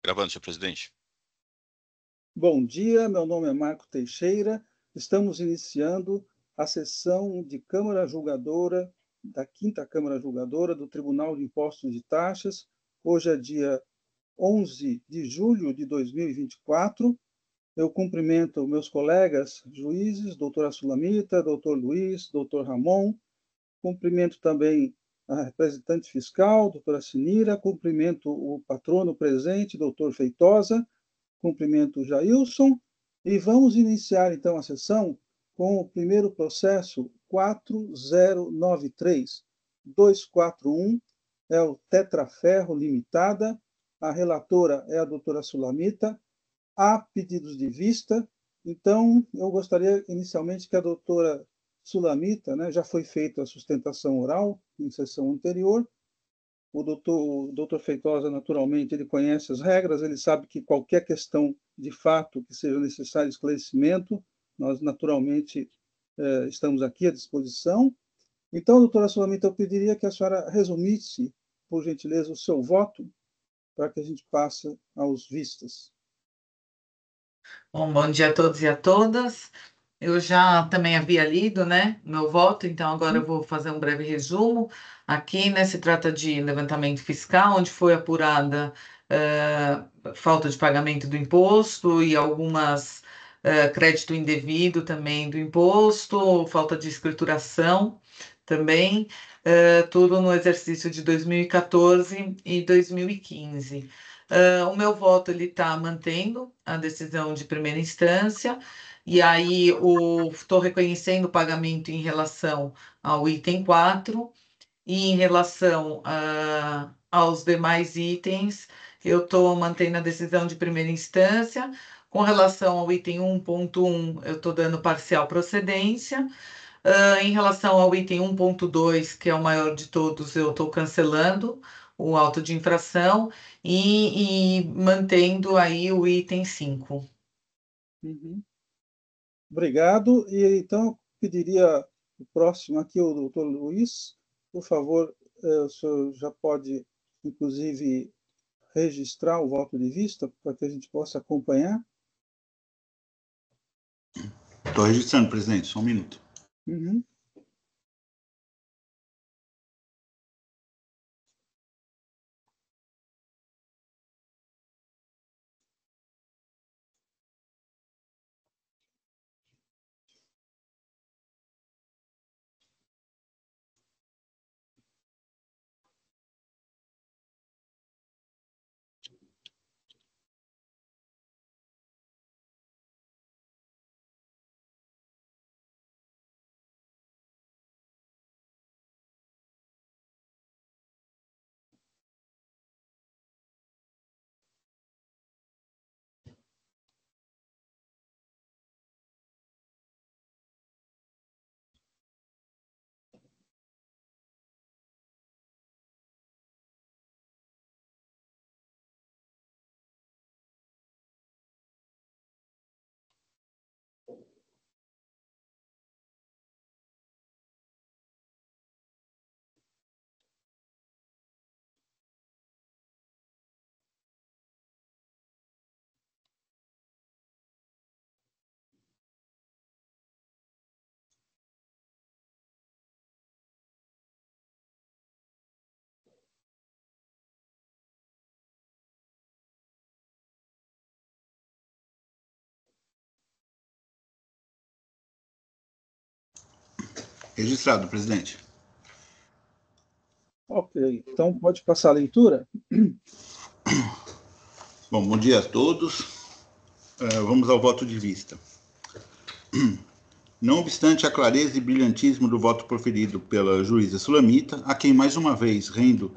Gravando, senhor presidente. Bom dia, meu nome é Marco Teixeira. Estamos iniciando a sessão de Câmara Julgadora, da 5ª Câmara Julgadora do Tribunal de Impostos e Taxas. Hoje é dia 11 de julho de 2024. Eu cumprimento meus colegas juízes, doutora Sulamita, doutor Luiz, doutor Ramon. Cumprimento também a representante fiscal, doutora Sinira. Cumprimento o patrono presente, doutor Feitosa. Cumprimento o Jailson, e vamos iniciar, então, a sessão com o primeiro processo 4093-241, é o Tetraferro Limitada, a relatora é a doutora Sulamita, há pedidos de vista, então eu gostaria inicialmente que a doutora Sulamita, já foi feita a sustentação oral em sessão anterior. O doutor Feitosa, naturalmente, ele conhece as regras, ele sabe que qualquer questão de fato que seja necessário esclarecimento, nós, naturalmente, estamos aqui à disposição. Então, doutora Sulamita, eu pediria que a senhora resumisse, por gentileza, o seu voto, para que a gente passe aos vistas. Bom dia a todos e a todas. Eu já também havia lido, meu voto, então agora eu vou fazer um breve resumo. Aqui, se trata de levantamento fiscal, onde foi apurada falta de pagamento do imposto e algumas crédito indevido também do imposto, falta de escrituração também, tudo no exercício de 2014 e 2015. O meu voto está mantendo a decisão de primeira instância, e aí estou reconhecendo o pagamento em relação ao item 4, e em relação aos demais itens, eu estou mantendo a decisão de primeira instância. Com relação ao item 1.1, eu estou dando parcial procedência. Em relação ao item 1.2, que é o maior de todos, eu estou cancelando o auto de infração e mantendo aí o item 5. Uhum. Obrigado. E então, eu pediria o próximo aqui, o doutor Luiz. Por favor, o senhor já pode, inclusive, registrar o voto de vista para que a gente possa acompanhar? Estou registrando, presidente, só um minuto. Uhum. Registrado, presidente. Ok, então pode passar a leitura. Bom dia a todos. Vamos ao voto de vista. Não obstante a clareza e brilhantismo do voto proferido pela juíza Sulamita, a quem mais uma vez rendo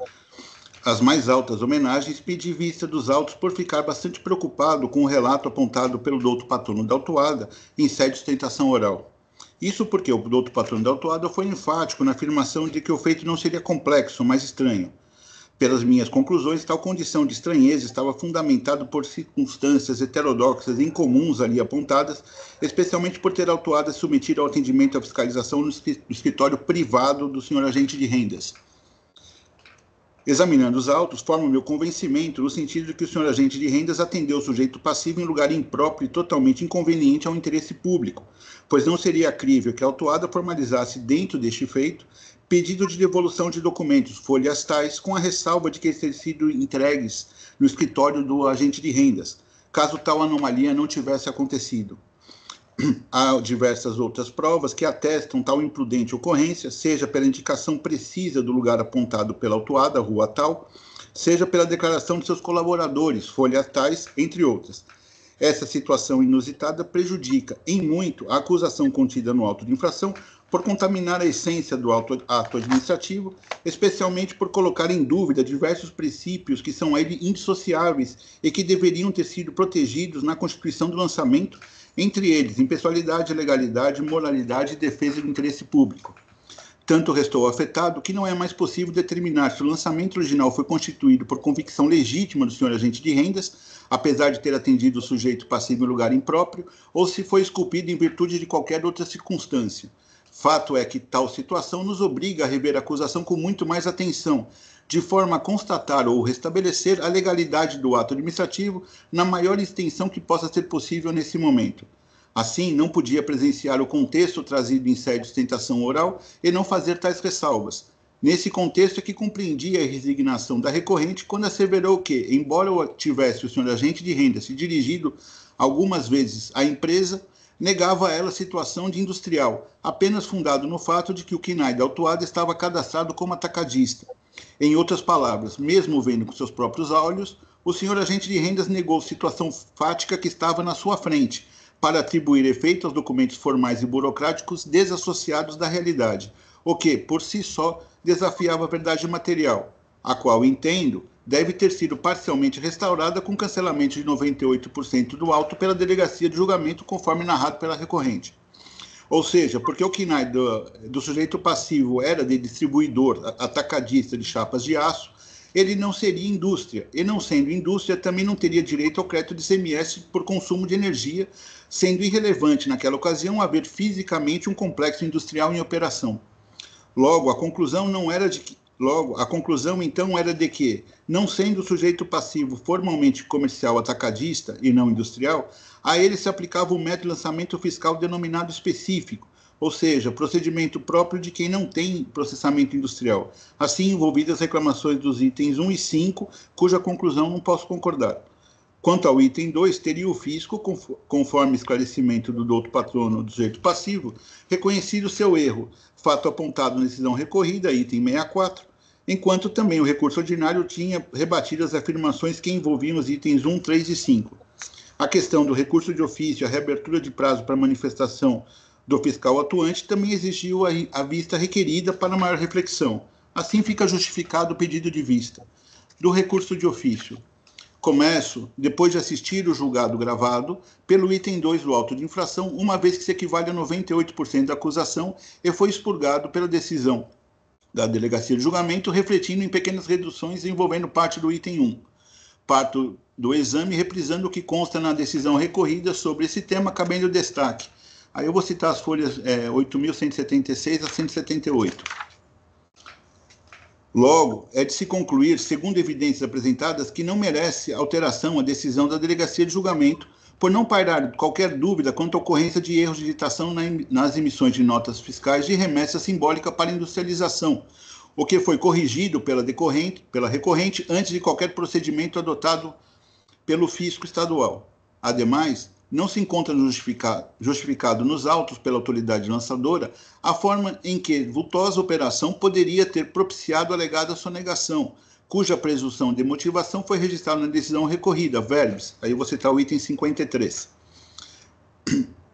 as mais altas homenagens, pedi vista dos autos por ficar bastante preocupado com o relato apontado pelo douto patrono da autuada em sede de sustentação oral. Isso porque o douto patrono da autuada foi enfático na afirmação de que o feito não seria complexo, mas estranho. Pelas minhas conclusões, tal condição de estranheza estava fundamentado por circunstâncias heterodoxas e incomuns ali apontadas, especialmente por ter a autuada submetido ao atendimento à fiscalização no escritório privado do senhor agente de rendas. Examinando os autos, forma o meu convencimento no sentido de que o senhor agente de rendas atendeu o sujeito passivo em lugar impróprio e totalmente inconveniente ao interesse público, pois não seria crível que a autuada formalizasse dentro deste feito pedido de devolução de documentos, folhas tais, com a ressalva de que eles tenham sido entregues no escritório do agente de rendas, caso tal anomalia não tivesse acontecido. Há diversas outras provas que atestam tal imprudente ocorrência, seja pela indicação precisa do lugar apontado pela autuada, rua tal, seja pela declaração de seus colaboradores, folhas tais, entre outras. Essa situação inusitada prejudica, em muito, a acusação contida no auto de infração por contaminar a essência do ato administrativo, especialmente por colocar em dúvida diversos princípios que são indissociáveis e que deveriam ter sido protegidos na constituição do lançamento, entre eles, impessoalidade, legalidade, moralidade e defesa do interesse público. Tanto restou afetado que não é mais possível determinar se o lançamento original foi constituído por convicção legítima do senhor agente de rendas, apesar de ter atendido o sujeito passivo em lugar impróprio, ou se foi esculpido em virtude de qualquer outra circunstância. Fato é que tal situação nos obriga a rever a acusação com muito mais atenção, de forma a constatar ou restabelecer a legalidade do ato administrativo na maior extensão que possa ser possível nesse momento. Assim, não podia presenciar o contexto trazido em sede de sustentação oral e não fazer tais ressalvas. Nesse contexto é que compreendia a resignação da recorrente quando asseverou que, embora tivesse o senhor agente de renda se dirigido algumas vezes à empresa, negava a ela a situação de industrial, apenas fundado no fato de que o KNAI da autuada estava cadastrado como atacadista. Em outras palavras, mesmo vendo com seus próprios olhos, o senhor agente de rendas negou situação fática que estava na sua frente, para atribuir efeito aos documentos formais e burocráticos desassociados da realidade, o que, por si só, desafiava a verdade material, a qual, entendo, deve ter sido parcialmente restaurada com cancelamento de 98% do auto pela delegacia de julgamento, conforme narrado pela recorrente. Ou seja, porque o KNAI do sujeito passivo era de distribuidor atacadista de chapas de aço, ele não seria indústria, e não sendo indústria, também não teria direito ao crédito de ICMS por consumo de energia, sendo irrelevante naquela ocasião haver fisicamente um complexo industrial em operação. Logo, a conclusão então era de que, não sendo o sujeito passivo formalmente comercial atacadista e não industrial, a ele se aplicava o método de lançamento fiscal denominado específico, ou seja, procedimento próprio de quem não tem processamento industrial, assim envolvidas as reclamações dos itens 1 e 5, cuja conclusão não posso concordar. Quanto ao item 2, teria o fisco, conforme esclarecimento do douto patrono do sujeito passivo, reconhecido seu erro, fato apontado na decisão recorrida, item 64, enquanto também o recurso ordinário tinha rebatido as afirmações que envolviam os itens 1, 3 e 5. A questão do recurso de ofício e a reabertura de prazo para manifestação do fiscal atuante também exigiu a vista requerida para maior reflexão. Assim fica justificado o pedido de vista. Do recurso de ofício. Começo, depois de assistir o julgado gravado, pelo item 2 do auto de infração, uma vez que se equivale a 98% da acusação e foi expurgado pela decisão da delegacia de julgamento, refletindo em pequenas reduções envolvendo parte do item 1. Parto do exame reprisando o que consta na decisão recorrida sobre esse tema, cabendo destaque. Aí eu vou citar as folhas 8.176 a 178. Logo, é de se concluir, segundo evidências apresentadas, que não merece alteração a decisão da delegacia de julgamento, por não pairar qualquer dúvida quanto à ocorrência de erros de digitação nas emissões de notas fiscais de remessa simbólica para industrialização, o que foi corrigido pela recorrente antes de qualquer procedimento adotado pelo fisco estadual. Ademais, não se encontra justificado nos autos pela autoridade lançadora a forma em que vultosa operação poderia ter propiciado a alegada sonegação, cuja presunção de motivação foi registrada na decisão recorrida, verbis, aí eu vou citar o item 53.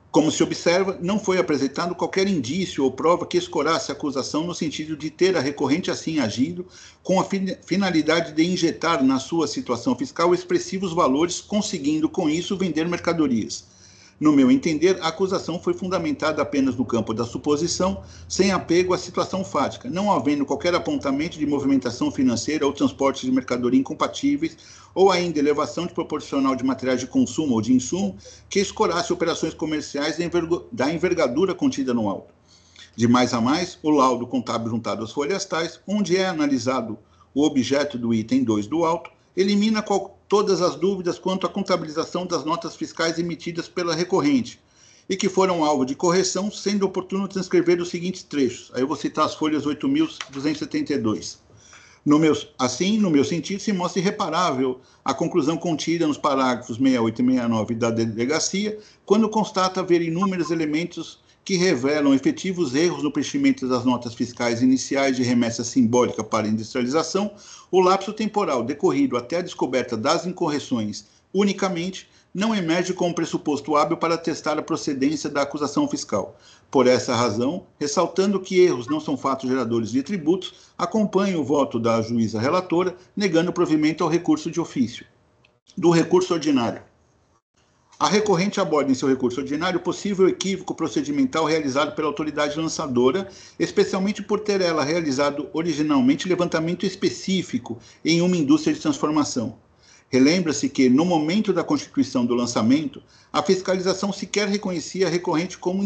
Como se observa, não foi apresentado qualquer indício ou prova que escorasse a acusação no sentido de ter a recorrente assim agido, com a finalidade de injetar na sua situação fiscal expressivos valores, conseguindo com isso vender mercadorias. No meu entender, a acusação foi fundamentada apenas no campo da suposição, sem apego à situação fática, não havendo qualquer apontamento de movimentação financeira ou transporte de mercadoria incompatíveis, ou ainda elevação de proporcional de materiais de consumo ou de insumo, que escorasse operações comerciais da envergadura contida no auto. De mais a mais, o laudo contábil juntado às folhas tais, onde é analisado o objeto do item 2 do auto, elimina todas as dúvidas quanto à contabilização das notas fiscais emitidas pela recorrente e que foram alvo de correção, sendo oportuno transcrever os seguintes trechos. Aí eu vou citar as folhas 8.272. Assim, no meu sentido, se mostra irreparável a conclusão contida nos parágrafos 68 e 69 da delegacia, quando constata haver inúmeros elementos que revelam efetivos erros no preenchimento das notas fiscais iniciais de remessa simbólica para industrialização, o lapso temporal decorrido até a descoberta das incorreções unicamente não emerge como pressuposto hábil para atestar a procedência da acusação fiscal. Por essa razão, ressaltando que erros não são fatos geradores de tributos, acompanho o voto da juíza relatora, negando provimento ao recurso de ofício. Do recurso ordinário. A recorrente aborda em seu recurso ordinário possível equívoco procedimental realizado pela autoridade lançadora, especialmente por ter ela realizado originalmente levantamento específico em uma indústria de transformação. Relembra-se que, no momento da constituição do lançamento, a fiscalização sequer reconhecia a recorrente como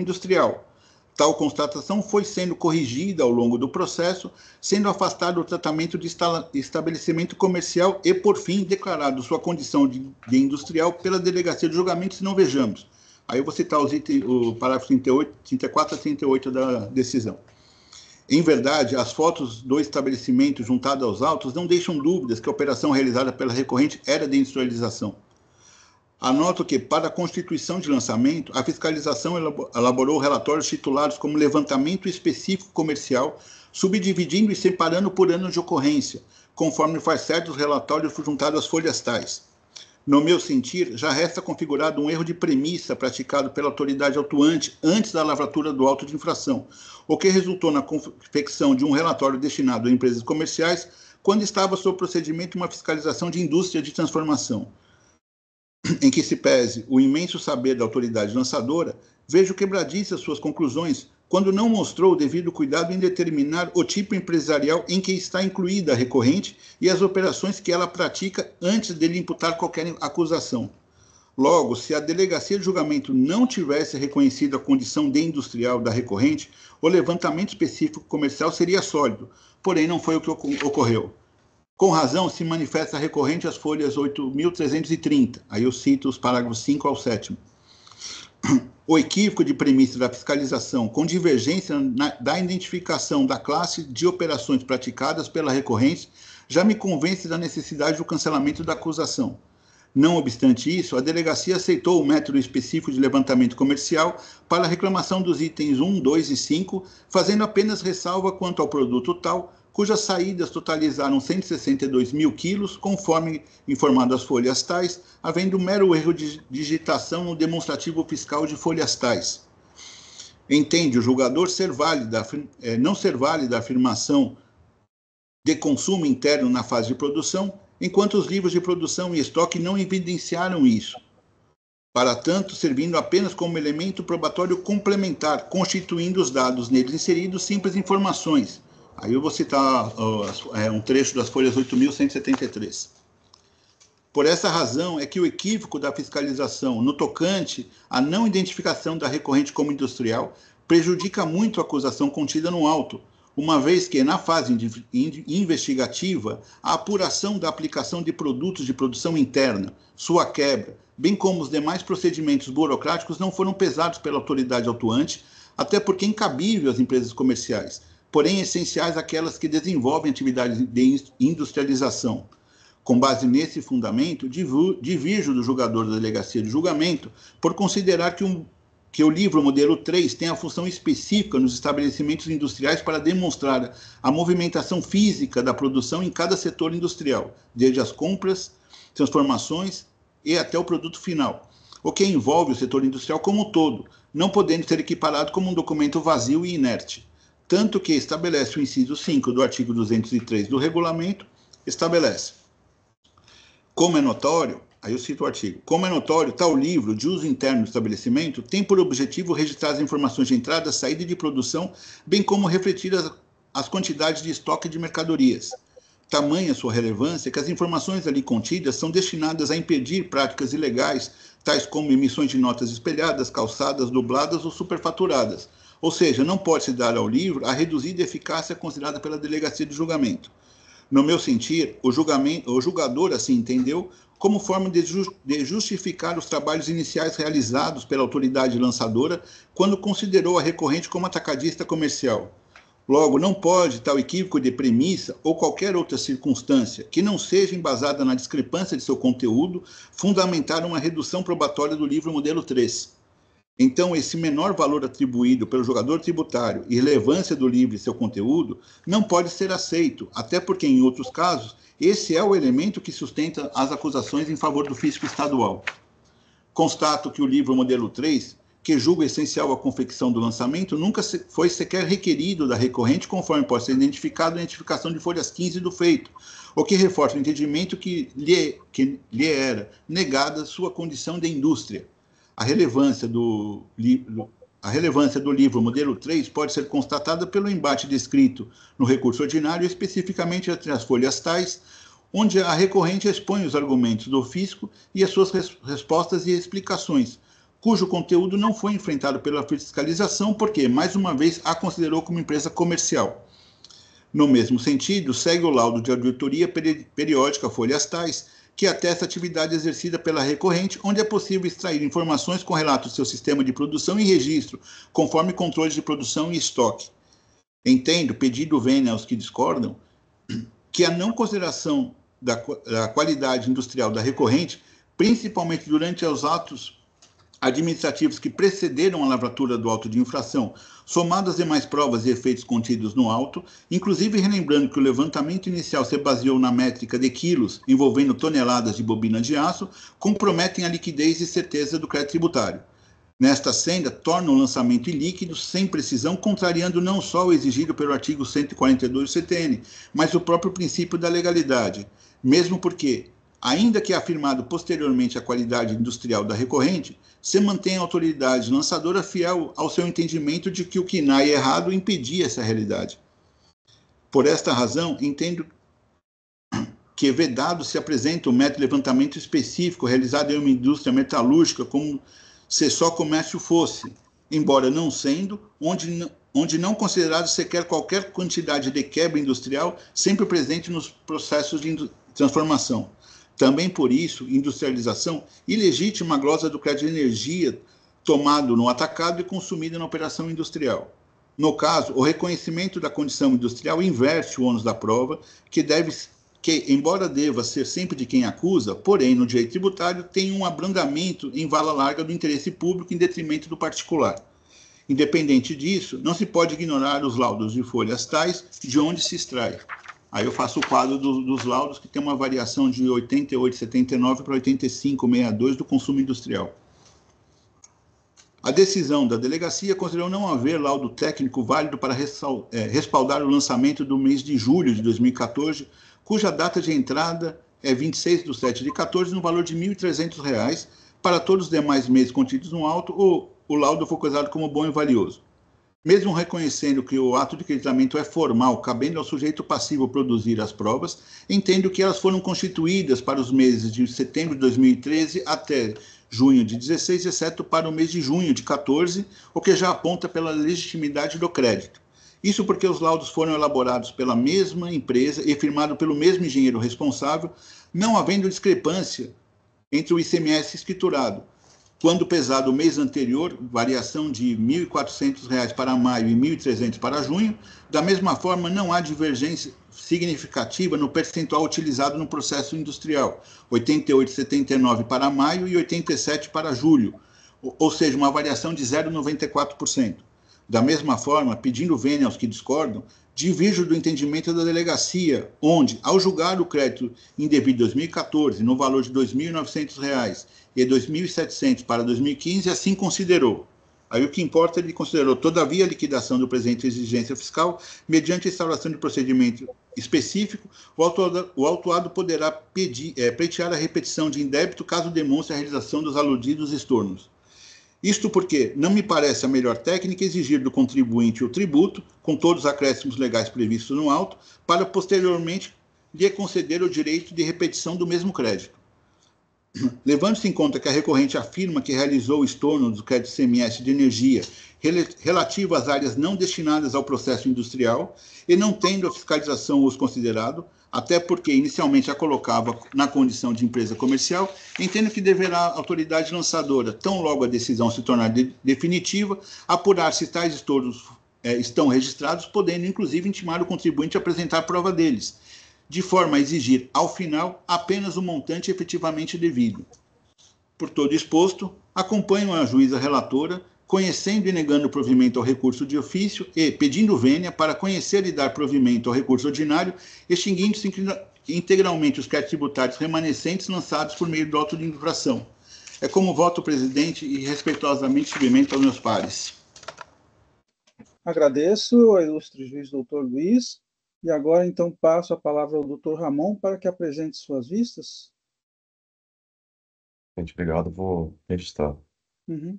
industrial. Tal constatação foi sendo corrigida ao longo do processo, sendo afastado o tratamento de estabelecimento comercial e, por fim, declarado sua condição de industrial pela Delegacia de Julgamento, se não vejamos. Aí eu vou citar o parágrafo 34 a 38 da decisão. Em verdade, as fotos do estabelecimento juntadas aos autos não deixam dúvidas que a operação realizada pela recorrente era de industrialização. Anoto que, para a constituição de lançamento, a fiscalização elaborou relatórios titulados como levantamento específico comercial, subdividindo e separando por ano de ocorrência, conforme faz certo os relatórios juntados às folhas tais. No meu sentir, já resta configurado um erro de premissa praticado pela autoridade autuante antes da lavratura do auto de infração, o que resultou na confecção de um relatório destinado a empresas comerciais quando estava sob procedimento uma fiscalização de indústria de transformação. Em que se pese o imenso saber da autoridade lançadora, vejo quebradiças suas conclusões quando não mostrou o devido cuidado em determinar o tipo empresarial em que está incluída a recorrente e as operações que ela pratica antes de lhe imputar qualquer acusação. Logo, se a Delegacia de Julgamento não tivesse reconhecido a condição de industrial da recorrente, o levantamento específico comercial seria sólido, porém não foi o que ocorreu. Com razão, se manifesta recorrente às folhas 8.330, aí eu cito os parágrafos 5 ao 7º. O equívoco de premissa da fiscalização, com divergência da identificação da classe de operações praticadas pela recorrente, já me convence da necessidade do cancelamento da acusação. Não obstante isso, a delegacia aceitou o método específico de levantamento comercial para a reclamação dos itens 1, 2 e 5, fazendo apenas ressalva quanto ao produto tal, cujas saídas totalizaram 162 mil quilos, conforme informado as folhas tais, havendo mero erro de digitação no demonstrativo fiscal de folhas tais. Entende o julgador não ser válida a afirmação de consumo interno na fase de produção, enquanto os livros de produção e estoque não evidenciaram isso. Para tanto, servindo apenas como elemento probatório complementar, constituindo os dados neles inseridos simples informações. Aí eu vou citar um trecho das folhas 8.173. Por essa razão é que o equívoco da fiscalização no tocante à não identificação da recorrente como industrial prejudica muito a acusação contida no auto, uma vez que, na fase investigativa, a apuração da aplicação de produtos de produção interna, sua quebra, bem como os demais procedimentos burocráticos não foram pesados pela autoridade autuante, até porque é incabível às empresas comerciais, porém essenciais àquelas que desenvolvem atividades de industrialização. Com base nesse fundamento, divirjo do julgador da Delegacia de Julgamento por considerar que o livro modelo 3 tem a função específica nos estabelecimentos industriais para demonstrar a movimentação física da produção em cada setor industrial, desde as compras, transformações e até o produto final, o que envolve o setor industrial como um todo, não podendo ser equiparado como um documento vazio e inerte. Tanto que estabelece o inciso 5 do artigo 203 do regulamento, estabelece: como é notório, aí eu cito o artigo, como é notório, tal livro de uso interno do estabelecimento tem por objetivo registrar as informações de entrada, saída e de produção, bem como refletir as quantidades de estoque de mercadorias. Tamanha sua relevância que as informações ali contidas são destinadas a impedir práticas ilegais, tais como emissões de notas espelhadas, calçadas, dubladas ou superfaturadas. Ou seja, não pode-se dar ao livro a reduzida eficácia considerada pela Delegacia de Julgamento. No meu sentir, o julgador assim entendeu como forma de justificar os trabalhos iniciais realizados pela autoridade lançadora quando considerou a recorrente como atacadista comercial. Logo, não pode tal equívoco de premissa ou qualquer outra circunstância que não seja embasada na discrepância de seu conteúdo fundamentar uma redução probatória do livro modelo 3. Então, esse menor valor atribuído pelo julgador tributário e relevância do livro e seu conteúdo não pode ser aceito, até porque, em outros casos, esse é o elemento que sustenta as acusações em favor do fisco estadual. Constato que o livro modelo 3, que julgo essencial à confecção do lançamento, nunca foi sequer requerido da recorrente, conforme pode ser identificado na identificação de folhas 15 do feito, o que reforça o entendimento que lhe era negada sua condição de indústria. A relevância do livro modelo 3 pode ser constatada pelo embate descrito no recurso ordinário, especificamente entre as folhas tais, onde a recorrente expõe os argumentos do fisco e as suas respostas e explicações, cujo conteúdo não foi enfrentado pela fiscalização, porque, mais uma vez, a considerou como empresa comercial. No mesmo sentido, segue o laudo de auditoria periódica folhas tais, que atesta a atividade exercida pela recorrente, onde é possível extrair informações com relato ao seu sistema de produção e registro, conforme controles de produção e estoque. Entendo, pedido vênia aos que discordam, que a não consideração da qualidade industrial da recorrente, principalmente durante os atos administrativos que precederam a lavratura do auto de infração, somado às demais provas e efeitos contidos no auto, inclusive relembrando que o levantamento inicial se baseou na métrica de quilos, envolvendo toneladas de bobina de aço, comprometem a liquidez e certeza do crédito tributário. Nesta senda, torna o lançamento ilíquido, sem precisão, contrariando não só o exigido pelo artigo 142 do CTN, mas o próprio princípio da legalidade, mesmo porque, ainda que afirmado posteriormente a qualidade industrial da recorrente, se mantém a autoridade lançadora fiel ao seu entendimento de que o KNAI errado impedia essa realidade. Por esta razão, entendo que vedado se apresenta um método de levantamento específico realizado em uma indústria metalúrgica como se só comércio fosse, embora não sendo, onde não considerado sequer qualquer quantidade de quebra industrial sempre presente nos processos de transformação. Também por isso, industrialização ilegítima a glosa do crédito de energia tomado no atacado e consumido na operação industrial. No caso, o reconhecimento da condição industrial inverte o ônus da prova, que, embora deva ser sempre de quem acusa, porém, no direito tributário, tem um abrandamento em vala larga do interesse público em detrimento do particular. Independente disso, não se pode ignorar os laudos de folhas tais de onde se extrai. Aí eu faço o quadro dos laudos, que tem uma variação de 88,79 para 85,62 do consumo industrial. A decisão da delegacia considerou não haver laudo técnico válido para respaldar o lançamento do mês de julho de 2014, cuja data de entrada é 26/7/14, no valor de R$ 1.300. Para todos os demais meses contidos no auto, o laudo foi coisado como bom e valioso. Mesmo reconhecendo que o ato de acreditamento é formal, cabendo ao sujeito passivo produzir as provas, entendo que elas foram constituídas para os meses de setembro de 2013 até junho de 2016, exceto para o mês de junho de 2014, o que já aponta pela legitimidade do crédito. Isso porque os laudos foram elaborados pela mesma empresa e firmados pelo mesmo engenheiro responsável, não havendo discrepância entre o ICMS escriturado, quando pesado o mês anterior, variação de R$ 1.400 para maio e R$ 1.300 para junho. Da mesma forma, não há divergência significativa no percentual utilizado no processo industrial, 88,79 para maio e 87 para julho, ou seja, uma variação de 0,94%. Da mesma forma, pedindo vênia aos que discordam, divirjo do entendimento da delegacia, onde, ao julgar o crédito indevido de 2014 no valor de R$ 2.900 e R$ 2.700 para 2015, assim considerou. Aí o que importa, ele considerou, todavia, a liquidação do presente exigência fiscal, mediante a instauração de procedimento específico, o autuado poderá pleitear a repetição de indébito caso demonstre a realização dos aludidos estornos. Isto porque não me parece a melhor técnica exigir do contribuinte o tributo, com todos os acréscimos legais previstos no auto, para posteriormente lhe conceder o direito de repetição do mesmo crédito. Levando-se em conta que a recorrente afirma que realizou o estorno do crédito CMS de energia relativo às áreas não destinadas ao processo industrial e não tendo a fiscalização os considerado, até porque inicialmente a colocava na condição de empresa comercial, entendo que deverá a autoridade lançadora, tão logo a decisão se tornar definitiva, apurar se tais estornos estão registrados, podendo inclusive intimar o contribuinte a apresentar prova deles, de forma a exigir, ao final, apenas o montante efetivamente devido. Por todo exposto, acompanho a juíza relatora, conhecendo e negando provimento ao recurso de ofício e pedindo vênia para conhecer e dar provimento ao recurso ordinário, extinguindo-se integralmente os créditos tributários remanescentes lançados por meio do auto de infração. É como voto, presidente, e respeitosamente submeto aos meus pares. Agradeço ao ilustre juiz doutor Luiz, e agora então passo a palavra ao doutor Ramon para que apresente suas vistas. Gente, obrigado, vou registrar. Uhum.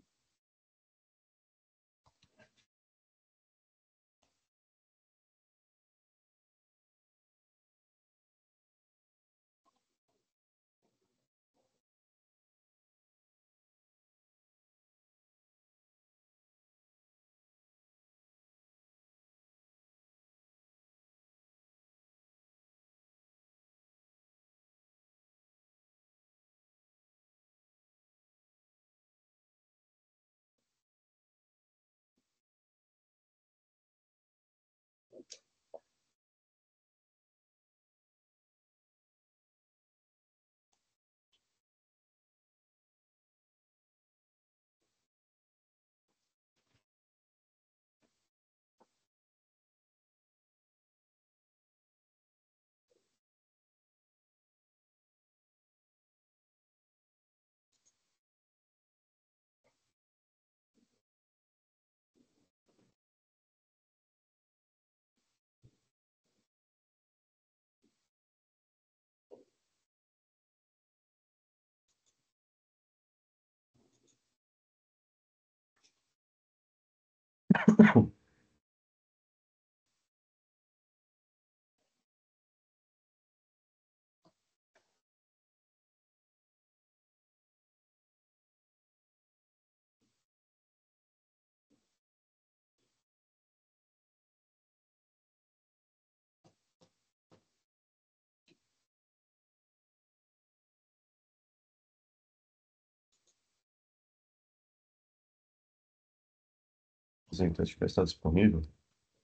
Presidente, acho que está disponível.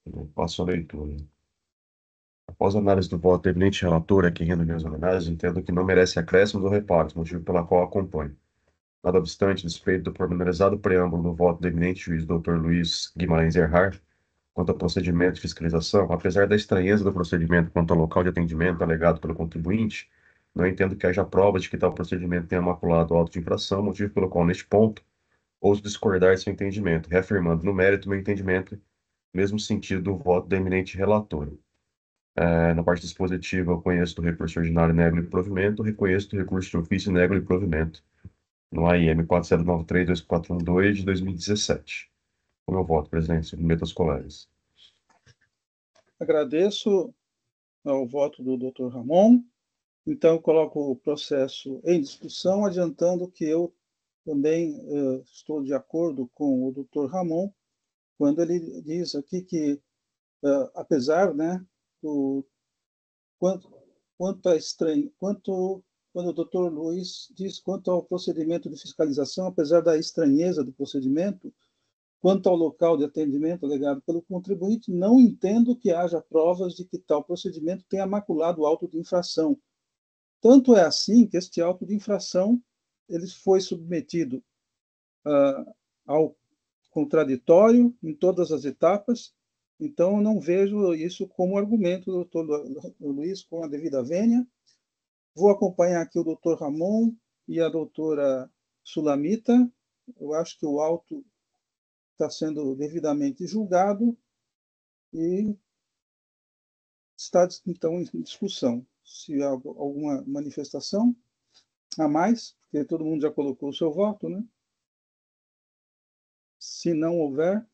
Eu passo a leitura. Após a análise do voto do eminente relator, a quem rendo minhas homenagens, entendo que não merece acréscimos ou reparos, motivo pela qual acompanho. Nada obstante, despeito do pormenorizado preâmbulo do voto do eminente juiz Dr. Luiz Guimarães Erhard, quanto ao procedimento de fiscalização, apesar da estranheza do procedimento quanto ao local de atendimento alegado pelo contribuinte, não entendo que haja provas de que tal procedimento tenha maculado o auto de infração, motivo pelo qual, neste ponto, ouso discordar de seu entendimento, reafirmando no mérito meu entendimento, mesmo sentido do voto da eminente relatora. Na parte dispositiva, eu conheço do recurso ordinário nego-lhe provimento, reconheço do recurso de ofício nego-lhe provimento, no AIM 409324112 de 2017. Com meu voto, presidente, submeto aos colegas. Agradeço ao voto do doutor Ramon. Então, eu coloco o processo em discussão, adiantando que eu também estou de acordo com o doutor Ramon, quando ele diz aqui que, apesar, né, do quanto a estranho, quando o doutor Luiz diz quanto ao procedimento de fiscalização, apesar da estranheza do procedimento, quanto ao local de atendimento alegado pelo contribuinte, não entendo que haja provas de que tal procedimento tenha maculado o auto de infração. Tanto é assim que este auto de infração ele foi submetido ao contraditório em todas as etapas. Então, eu não vejo isso como argumento do doutor Luiz, com a devida vênia. Vou acompanhar aqui o doutor Ramon e a doutora Sulamita. Eu acho que o auto está sendo devidamente julgado e está, então, em discussão. Se há alguma manifestação a mais, porque todo mundo já colocou o seu voto, né? Se não houver,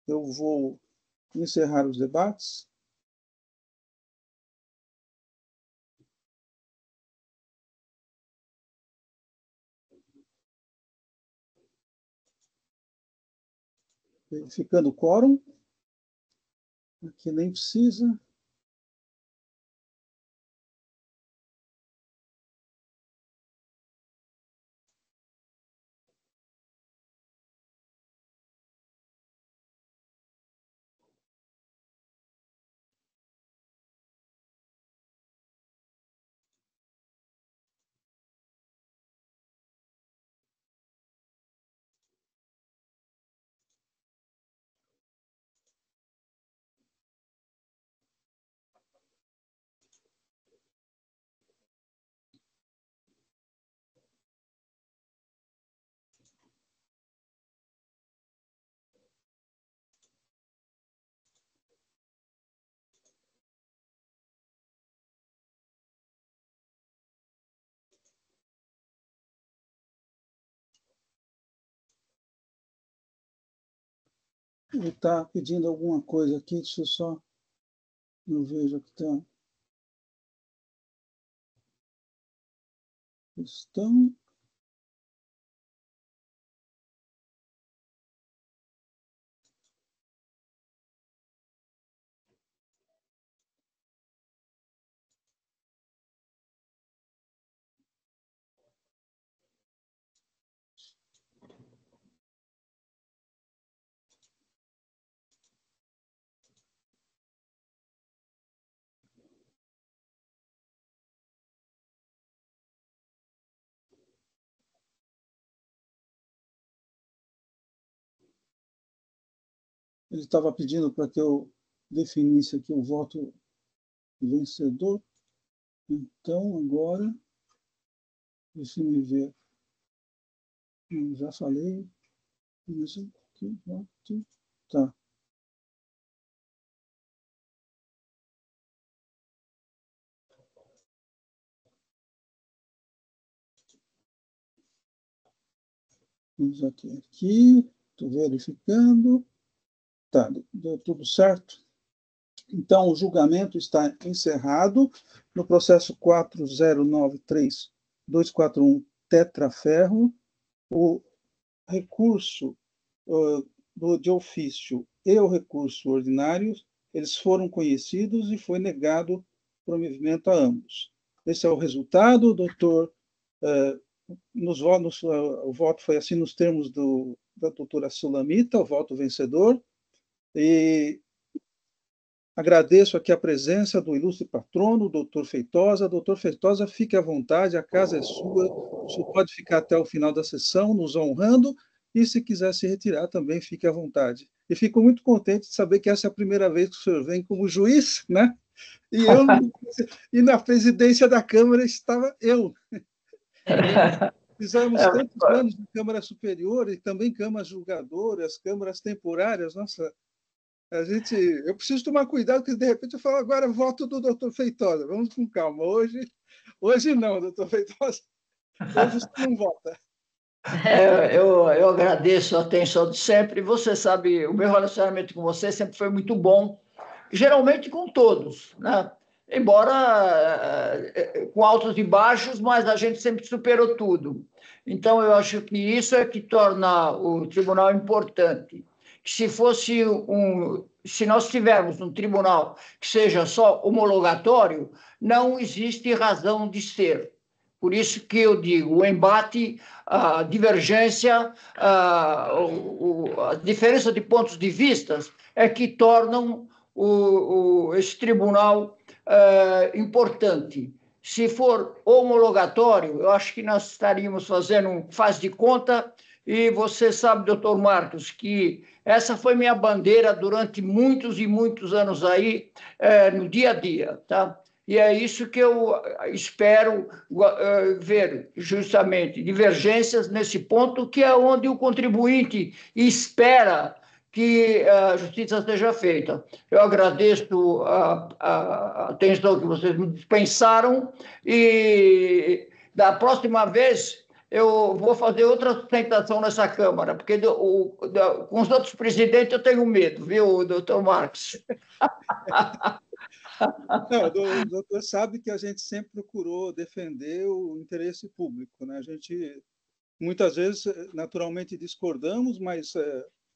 eu vou encerrar os debates. Verificando o quórum. Aqui nem precisa. Ele está pedindo alguma coisa aqui, deixa eu só. Eu vejo que está. Questão. Ele estava pedindo para que eu definisse aqui o voto vencedor. Então, agora, deixa eu ver. Eu já falei. Isso aqui, voto. Tá. Vamos aqui. Estou verificando. Tá, deu tudo certo. Então, o julgamento está encerrado no processo 4093-241 Tetraferro. O recurso de ofício e o recurso ordinário, eles foram conhecidos e foi negado provimento a ambos. Esse é o resultado, doutor. O voto foi assim nos termos da doutora Sulamita, o voto vencedor. E agradeço aqui a presença do ilustre patrono, doutor Feitosa. Doutor Feitosa, fique à vontade, a casa é sua. O senhor pode ficar até o final da sessão, nos honrando, e se quiser se retirar também, fique à vontade. E fico muito contente de saber que essa é a primeira vez que o senhor vem como juiz, né? E na presidência da Câmara estava eu. Fizemos tantos anos de Câmara Superior e também câmaras julgadoras, câmaras temporárias. Nossa, eu preciso tomar cuidado, porque de repente eu falo agora voto do doutor Feitosa. Vamos com calma. Hoje não, doutor Feitosa. Hoje você não vota. Eu agradeço a atenção de sempre. Você sabe, o meu relacionamento com você sempre foi muito bom, geralmente com todos, né? Embora com altos e baixos, mas a gente sempre superou tudo. Então, eu acho que isso é que torna o tribunal importante. Se nós tivermos um tribunal que seja só homologatório, não existe razão de ser. Por isso que eu digo, o embate, a divergência, a diferença de pontos de vista é que tornam esse tribunal importante. Se for homologatório, eu acho que nós estaríamos fazendo um faz de conta, e você sabe, doutor Marcos, que essa foi minha bandeira durante muitos e muitos anos aí, no dia a dia, tá? E é isso que eu espero ver, justamente, divergências nesse ponto, que é onde o contribuinte espera que a justiça seja feita. Eu agradeço a atenção que vocês me dispensaram, e da próxima vez eu vou fazer outra sustentação nessa Câmara, porque com os outros presidentes eu tenho medo, viu, doutor Marcos? Não, o doutor sabe que a gente sempre procurou defender o interesse público, né? A gente, muitas vezes, naturalmente discordamos, mas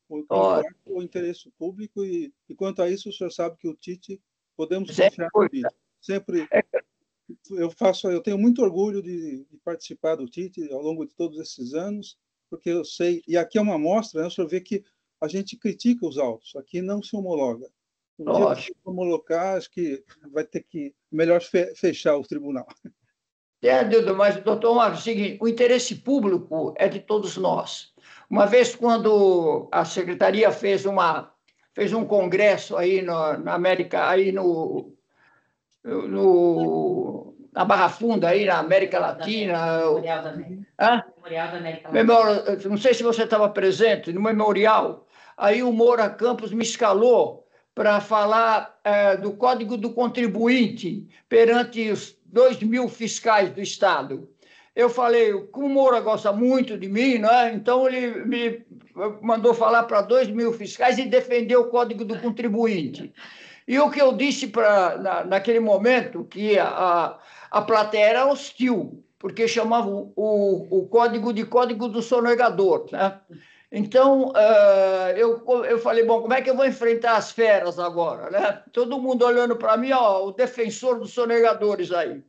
o quarto, o interesse público, e quanto a isso, o senhor sabe que o Tite, podemos Sem confiar no dúvida. Tite. Sempre eu tenho muito orgulho de participar do Tite ao longo de todos esses anos, porque eu sei, e aqui é uma amostra, né, o senhor vê que a gente critica os autos, aqui não se homologa. Um dia que se Lógico. homologar, acho que vai ter que melhor fechar o tribunal. Entendo, mas, doutor Marcos, é o seguinte, o interesse público é de todos nós. Uma vez, quando a secretaria fez um congresso aí na América, aí na Barra Funda, aí na América Latina. Memorial da América. Hã? Memorial da América Latina. Não sei se você estava presente no memorial. Aí o Moura Campos me escalou para falar do Código do Contribuinte perante os 2.000 fiscais do Estado. Eu falei, como o Moura gosta muito de mim, né? Então ele me mandou falar para 2.000 fiscais e defender o Código do Contribuinte. E o que eu disse naquele momento, que a plateia era hostil, porque chamavam o código de Código do Sonegador, né? Então, eu falei, bom, como é que eu vou enfrentar as feras agora, né? Todo mundo olhando para mim, ó, o defensor dos sonegadores aí.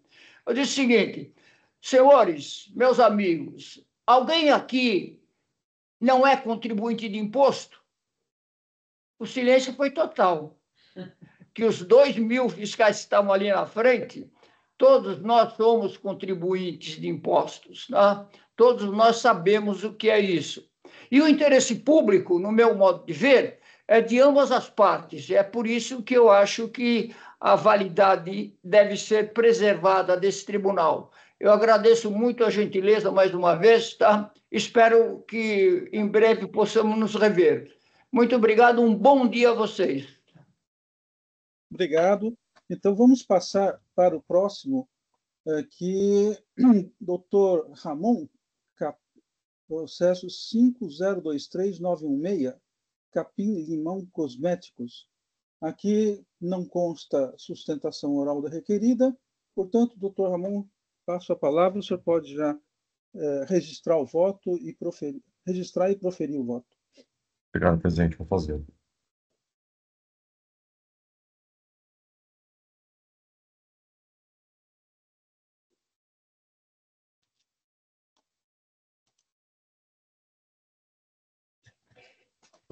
Eu disse o seguinte, senhores, meus amigos, alguém aqui não é contribuinte de imposto? O silêncio foi total. Que os 2.000 fiscais que estavam ali na frente, todos nós somos contribuintes de impostos, né? Todos nós sabemos o que é isso. E o interesse público, no meu modo de ver, é de ambas as partes. É por isso que eu acho que a validade deve ser preservada desse tribunal. Eu agradeço muito a gentileza mais uma vez, tá? Espero que em breve possamos nos rever. Muito obrigado, um bom dia a vocês. Obrigado. Então, vamos passar para o próximo, que Dr. Ramon, processo 5023916, Capim Limão Cosméticos. Aqui não consta sustentação oral da requerida, portanto, doutor Ramon, passo a palavra, o senhor pode já registrar o voto e proferir o voto. Obrigado, presidente, vou fazer.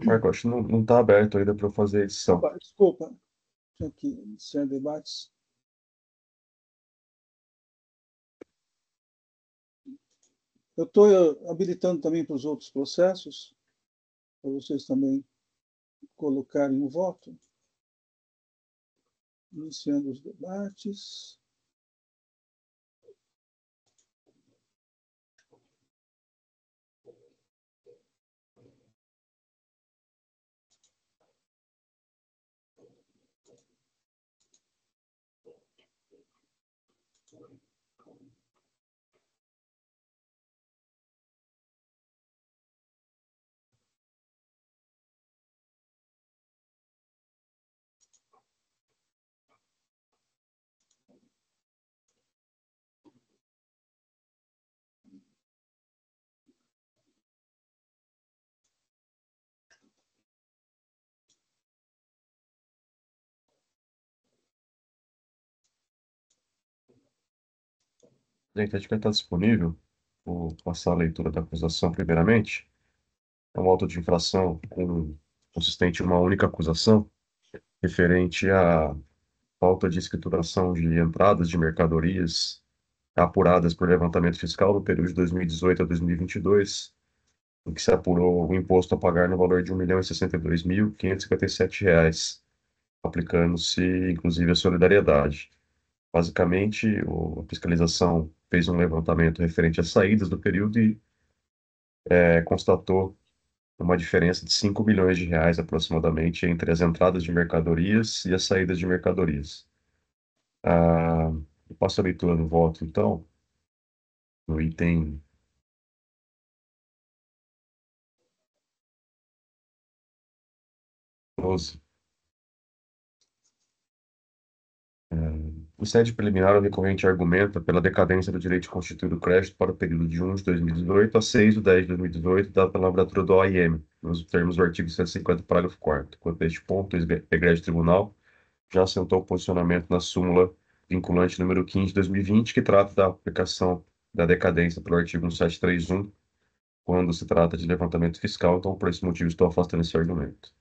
Marco, acho que não está aberto ainda para eu fazer a edição. Opa, desculpa, tinha que iniciar debates. Eu estou habilitando também para os outros processos, para vocês também colocarem o voto. Iniciando os debates. Gente, acho que está disponível. Vou passar a leitura da acusação primeiramente. É um auto de infração consistente em uma única acusação, referente à falta de escrituração de entradas de mercadorias apuradas por levantamento fiscal no período de 2018 a 2022, em que se apurou o imposto a pagar no valor de R$ 1.062.557, aplicando-se, inclusive, a solidariedade. Basicamente, a fiscalização fez um levantamento referente às saídas do período e constatou uma diferença de R$ 5 milhões aproximadamente entre as entradas de mercadorias e as saídas de mercadorias. Eu passo a leitura do voto, então, no item 12. Em sede preliminar, o recorrente argumenta pela decadência do direito de constituir o crédito para o período de 1 de 2018 a 6 de 10 de 2018, dado pela lavratura do OIM, nos termos do artigo 150, parágrafo 4º. Quanto a este ponto, o egrégio tribunal já assentou o posicionamento na súmula vinculante número 15 de 2020, que trata da aplicação da decadência pelo artigo 1731, quando se trata de levantamento fiscal, então, por esse motivo, estou afastando esse argumento.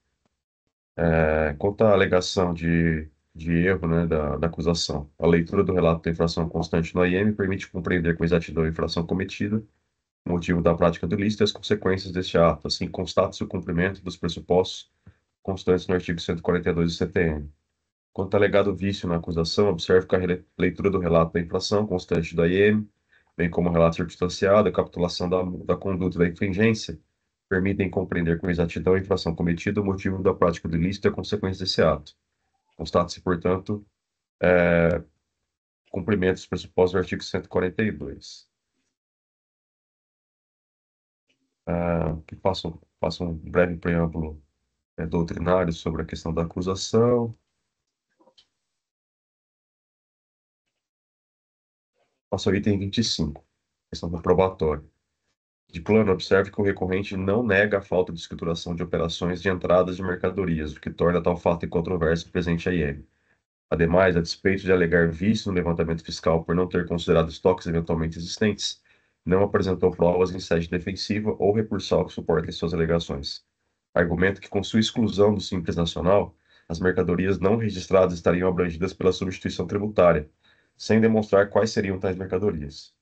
Quanto à alegação de erro, né, da acusação, a leitura do relato da infração constante no AIM permite compreender com exatidão a infração cometida, o motivo da prática do ilícito e as consequências deste ato, assim constata-se o cumprimento dos pressupostos constantes no artigo 142 do CTN. Quanto ao alegado vício na acusação, observe que a leitura do relato da infração constante do AIM, bem como o relato circunstanciado, a capitulação da conduta da infringência, permitem compreender com exatidão a infração cometida, o motivo da prática do ilícito e a consequência desse ato. Constata-se, portanto, cumprimento dos pressupostos do artigo 142. Que faço um breve preâmbulo doutrinário sobre a questão da acusação. Passo ao item 25, questão do probatório. De plano, observe que o recorrente não nega a falta de escrituração de operações de entradas de mercadorias, o que torna tal fato incontroverso presente a IEM. Ademais, a despeito de alegar vício no levantamento fiscal por não ter considerado estoques eventualmente existentes, não apresentou provas em sede defensiva ou recursal que suportem suas alegações. Argumento que, com sua exclusão do Simples Nacional, as mercadorias não registradas estariam abrangidas pela substituição tributária, sem demonstrar quais seriam tais mercadorias.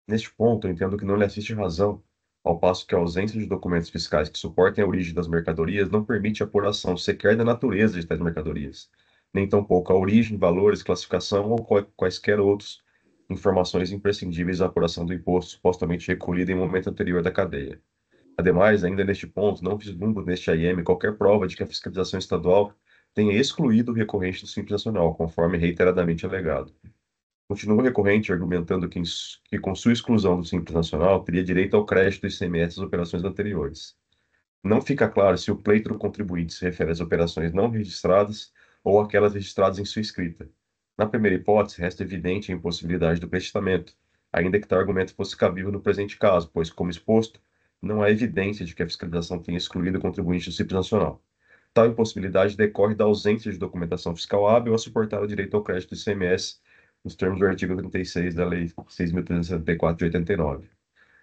Neste ponto, eu entendo que não lhe assiste razão, ao passo que a ausência de documentos fiscais que suportem a origem das mercadorias não permite a apuração sequer da natureza de tais mercadorias, nem tampouco a origem, valores, classificação ou quaisquer outras informações imprescindíveis à apuração do imposto supostamente recolhido em momento anterior da cadeia. Ademais, ainda neste ponto, não vislumbro neste AIM qualquer prova de que a fiscalização estadual tenha excluído o recorrente do Simples Nacional, conforme reiteradamente alegado. Continua o recorrente argumentando que, com sua exclusão do Simples Nacional, teria direito ao crédito do ICMS das operações anteriores. Não fica claro se o pleito do contribuinte se refere às operações não registradas ou àquelas registradas em sua escrita. Na primeira hipótese, resta evidente a impossibilidade do prestamento, ainda que tal argumento fosse cabível no presente caso, pois, como exposto, não há evidência de que a fiscalização tenha excluído o contribuinte do Simples Nacional. Tal impossibilidade decorre da ausência de documentação fiscal hábil a suportar o direito ao crédito do ICMS nos termos do artigo 36 da Lei 6.374 de 89.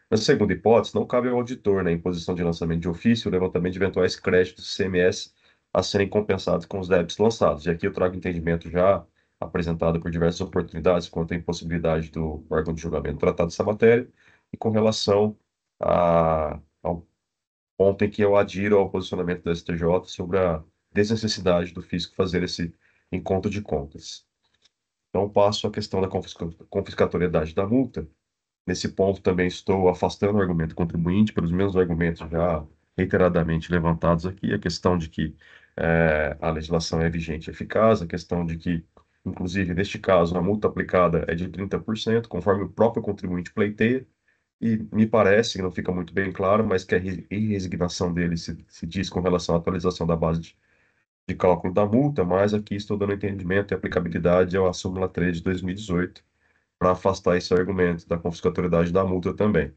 Na segunda hipótese, não cabe ao auditor, na imposição de lançamento de ofício, o levantamento de eventuais créditos do ICMS a serem compensados com os débitos lançados. E aqui eu trago entendimento já apresentado por diversas oportunidades quanto à impossibilidade do órgão de julgamento tratar dessa matéria e com relação ao ponto em que eu adiro ao posicionamento do STJ sobre a desnecessidade do fisco fazer esse encontro de contas. Então, passo à questão da confiscatoriedade da multa. Nesse ponto, também estou afastando o argumento contribuinte pelos mesmos argumentos já reiteradamente levantados aqui, a questão de que a legislação é vigente e eficaz, a questão de que, inclusive, neste caso, a multa aplicada é de 30%, conforme o próprio contribuinte pleiteia, e me parece, não fica muito bem claro, mas que a irresignação dele se diz com relação à atualização da base de cálculo da multa, mas aqui estou dando entendimento e aplicabilidade à súmula 3 de 2018, para afastar esse argumento da confiscatoriedade da multa também.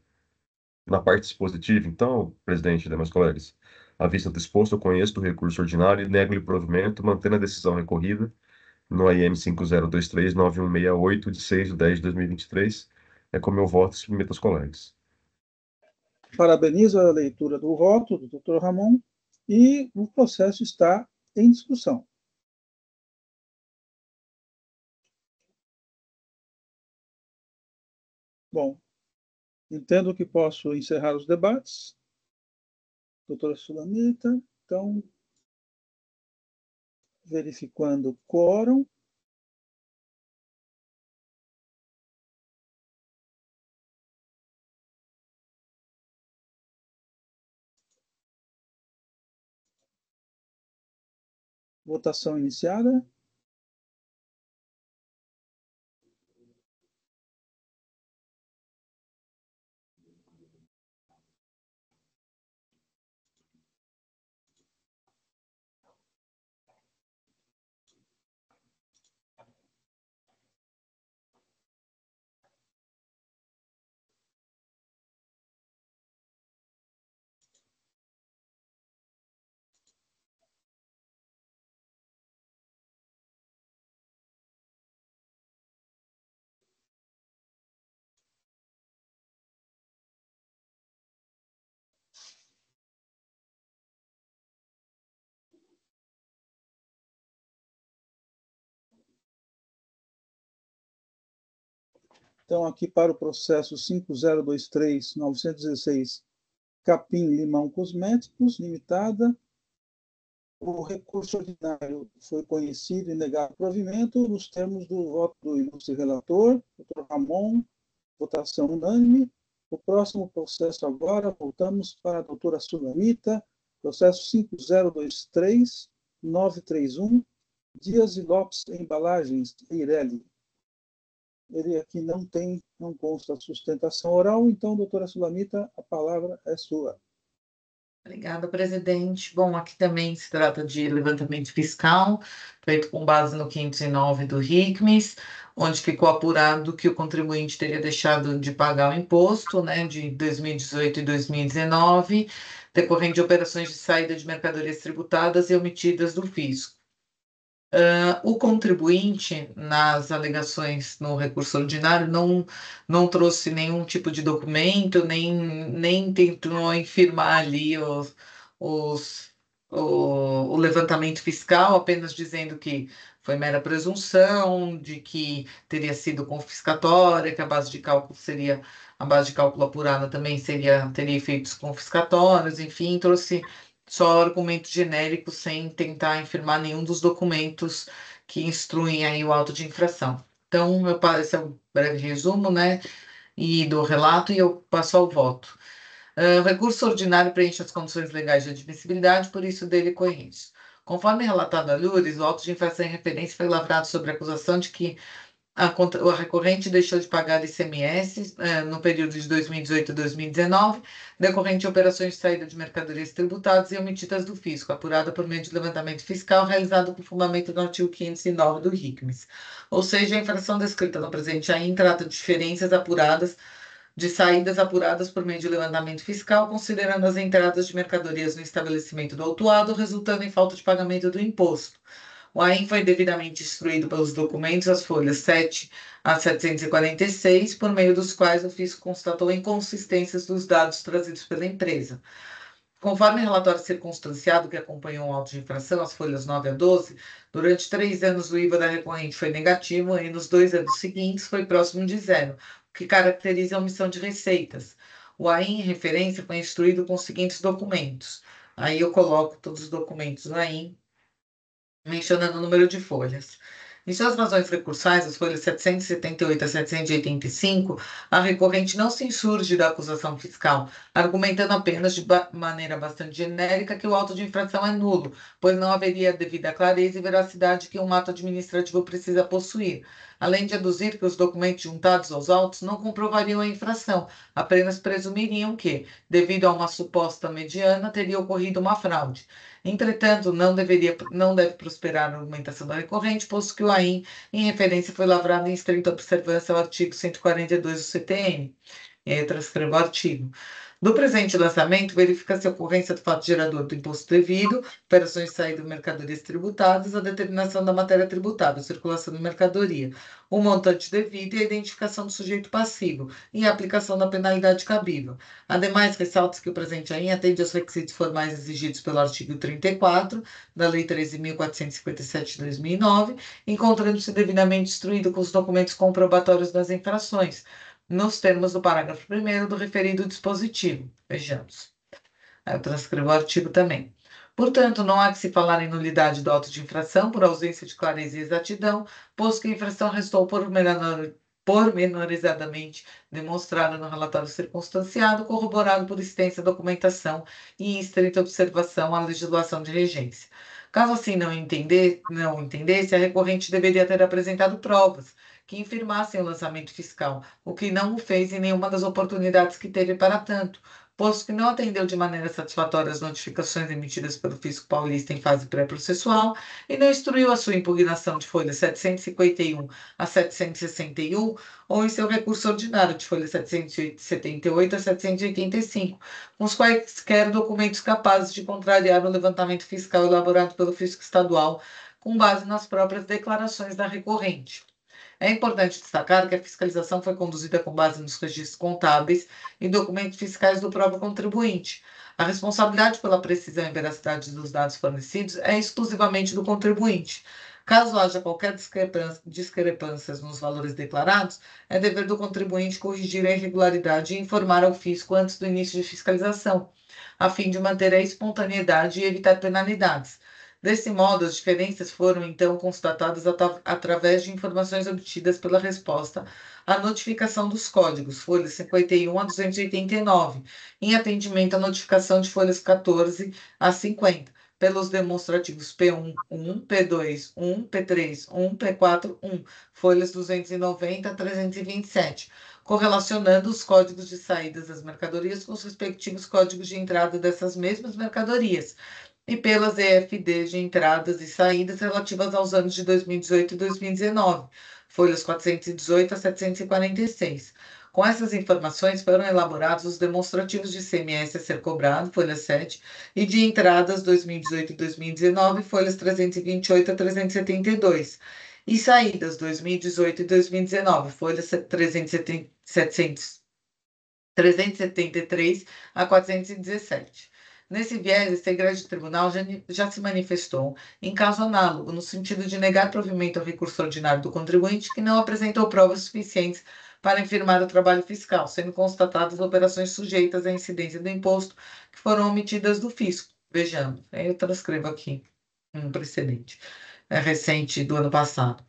Na parte dispositiva, então, presidente e demais colegas, à vista do exposto, eu conheço do recurso ordinário e nego-lhe provimento, mantendo a decisão recorrida no IM 50239168, de 6 de 10 de 2023. É com meu voto e submeto aos colegas. Parabenizo a leitura do voto do Dr. Ramon e o processo está em discussão. Bom, entendo que posso encerrar os debates. Doutora Sulamita, então, verificando o quórum. Votação iniciada. Então, aqui para o processo 5023-916, Capim Limão Cosméticos, Limitada, o recurso ordinário foi conhecido e negado provimento nos termos do voto do ilustre relator, Dr. Ramon, votação unânime. O próximo processo agora, voltamos para a doutora Sulamita, processo 5023-931, Dias e Lopes Embalagens, Eireli. Ele aqui não consta sustentação oral, então, doutora Sulamita, a palavra é sua. Obrigada, presidente. Bom, aqui também se trata de levantamento fiscal, feito com base no 509 do RICMES, onde ficou apurado que o contribuinte teria deixado de pagar o imposto, né, de 2018 e 2019, decorrente de operações de saída de mercadorias tributadas e omitidas do fisco. O contribuinte, nas alegações no recurso ordinário, não trouxe nenhum tipo de documento, nem tentou infirmar ali o levantamento fiscal, apenas dizendo que foi mera presunção de que teria sido confiscatória, que a base de cálculo apurada também teria efeitos confiscatórios, enfim, trouxe só argumento genérico sem tentar infirmar nenhum dos documentos que instruem aí o auto de infração. Então, esse é um breve resumo, né, e do relato, e eu passo ao voto. O recurso ordinário preenche as condições legais de admissibilidade, por isso dele conheço. Conforme relatado a Lures, o auto de infração em referência foi lavrado sobre a acusação de que a recorrente deixou de pagar ICMS no período de 2018 a 2019, decorrente de operações de saída de mercadorias tributadas e omitidas do fisco, apurada por meio de levantamento fiscal realizado com fundamento no artigo 509 do RICMES. Ou seja, a infração descrita no presente aí trata de diferenças apuradas de saídas apuradas por meio de levantamento fiscal, considerando as entradas de mercadorias no estabelecimento do autuado, resultando em falta de pagamento do imposto. O AIM foi devidamente instruído pelos documentos, as folhas 7 a 746, por meio dos quais o fisco constatou inconsistências dos dados trazidos pela empresa. Conforme o relatório circunstanciado que acompanhou o auto de infração, as folhas 9 a 12, durante 3 anos o IVA da recorrente foi negativo e nos 2 anos seguintes foi próximo de zero, o que caracteriza a omissão de receitas. O AIM em referência foi instruído com os seguintes documentos. Aí eu coloco todos os documentos no AIM, mencionando o número de folhas. Em suas razões recursais, as folhas 778 a 785, a recorrente não se insurge da acusação fiscal, argumentando apenas de maneira bastante genérica que o auto de infração é nulo, pois não haveria devida clareza e veracidade que um ato administrativo precisa possuir, além de aduzir que os documentos juntados aos autos não comprovariam a infração, apenas presumiriam que, devido a uma suposta mediana, teria ocorrido uma fraude. Entretanto, não deve prosperar a argumentação da recorrente, posto que o AIM, em referência, foi lavrado em estrita observância ao artigo 142 do CTN. E aí eu transcrevo o artigo. Do presente lançamento, verifica-se a ocorrência do fato gerador do imposto devido, operações de saída de mercadorias tributadas, a determinação da matéria tributável, circulação de mercadoria, o montante devido e a identificação do sujeito passivo, e a aplicação da penalidade cabível. Ademais, ressalta-se que o presente AIM atende aos requisitos formais exigidos pelo artigo 34 da Lei 13.457 de 2009, encontrando-se devidamente instruído com os documentos comprobatórios das infrações, nos termos do parágrafo 1º do referido dispositivo. Vejamos. Aí eu transcrevo o artigo também. Portanto, não há que se falar em nulidade do auto de infração por ausência de clareza e exatidão, posto que a infração restou pormenorizadamente demonstrada no relatório circunstanciado, corroborado por extensa documentação e em estrita observação à legislação de regência. Caso assim não entendesse, a recorrente deveria ter apresentado provas que infirmassem o lançamento fiscal, o que não o fez em nenhuma das oportunidades que teve para tanto, posto que não atendeu de maneira satisfatória as notificações emitidas pelo Fisco Paulista em fase pré-processual e não instruiu a sua impugnação de folha 751 a 761 ou em seu recurso ordinário de folha 778 a 785, com os quaisquer documentos capazes de contrariar o levantamento fiscal elaborado pelo Fisco Estadual com base nas próprias declarações da recorrente. É importante destacar que a fiscalização foi conduzida com base nos registros contábeis e documentos fiscais do próprio contribuinte. A responsabilidade pela precisão e veracidade dos dados fornecidos é exclusivamente do contribuinte. Caso haja qualquer discrepâncias nos valores declarados, é dever do contribuinte corrigir a irregularidade e informar ao fisco antes do início de fiscalização, a fim de manter a espontaneidade e evitar penalidades. Desse modo, as diferenças foram então constatadas através de informações obtidas pela resposta à notificação dos códigos, folhas 51 a 289, em atendimento à notificação de folhas 14 a 50, pelos demonstrativos P1, P2, P3, P4, folhas 290 a 327, correlacionando os códigos de saídas das mercadorias com os respectivos códigos de entrada dessas mesmas mercadorias, e pelas EFDs de entradas e saídas relativas aos anos de 2018 e 2019, folhas 418 a 746. Com essas informações foram elaborados os demonstrativos de ICMS a ser cobrado, folha 7, e de entradas 2018 e 2019, folhas 328 a 372, e saídas 2018 e 2019, folhas 373 a 417. Nesse viés, esse egresso tribunal já se manifestou em caso análogo, no sentido de negar provimento ao recurso ordinário do contribuinte que não apresentou provas suficientes para infirmar o trabalho fiscal, sendo constatadas operações sujeitas à incidência do imposto que foram omitidas do fisco. Vejamos, eu transcrevo aqui um precedente recente do ano passado.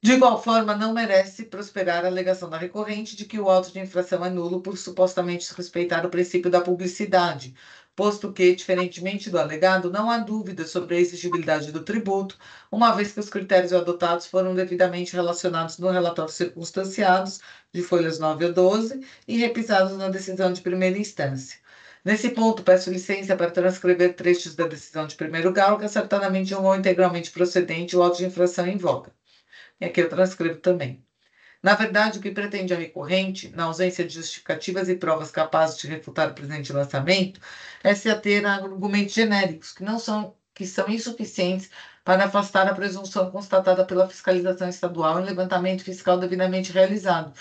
De igual forma, não merece prosperar a alegação da recorrente de que o auto de infração é nulo por supostamente desrespeitar o princípio da publicidade, posto que, diferentemente do alegado, não há dúvida sobre a exigibilidade do tributo, uma vez que os critérios adotados foram devidamente relacionados no relatório circunstanciados, de folhas 9 a 12, e repisados na decisão de primeira instância. Nesse ponto, peço licença para transcrever trechos da decisão de primeiro grau, que acertadamente ou integralmente procedente o auto de infração em voga. E aqui eu transcrevo também. Na verdade, o que pretende a recorrente, na ausência de justificativas e provas capazes de refutar o presente lançamento, é se ater a argumentos genéricos que são insuficientes para afastar a presunção constatada pela fiscalização estadual em levantamento fiscal devidamente realizado,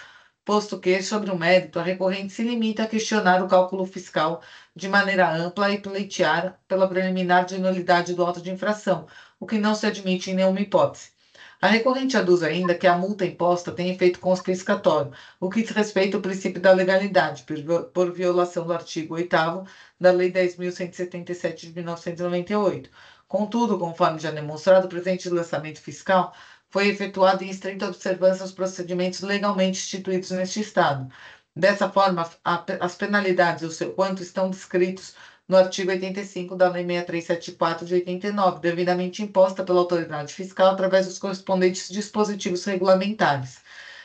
posto que, sobre o mérito, a recorrente se limita a questionar o cálculo fiscal de maneira ampla e pleitear pela preliminar de nulidade do auto de infração, o que não se admite em nenhuma hipótese. A recorrente aduz ainda que a multa imposta tem efeito confiscatório, o que diz respeito ao princípio da legalidade, por violação do artigo 8º da Lei 10.177 de 1998. Contudo, conforme já demonstrado, o presente lançamento fiscal foi efetuado em estrita observância aos procedimentos legalmente instituídos neste Estado. Dessa forma, as penalidades e o seu quanto estão descritos no artigo 85 da Lei 6374 de 89, devidamente imposta pela autoridade fiscal através dos correspondentes dispositivos regulamentares.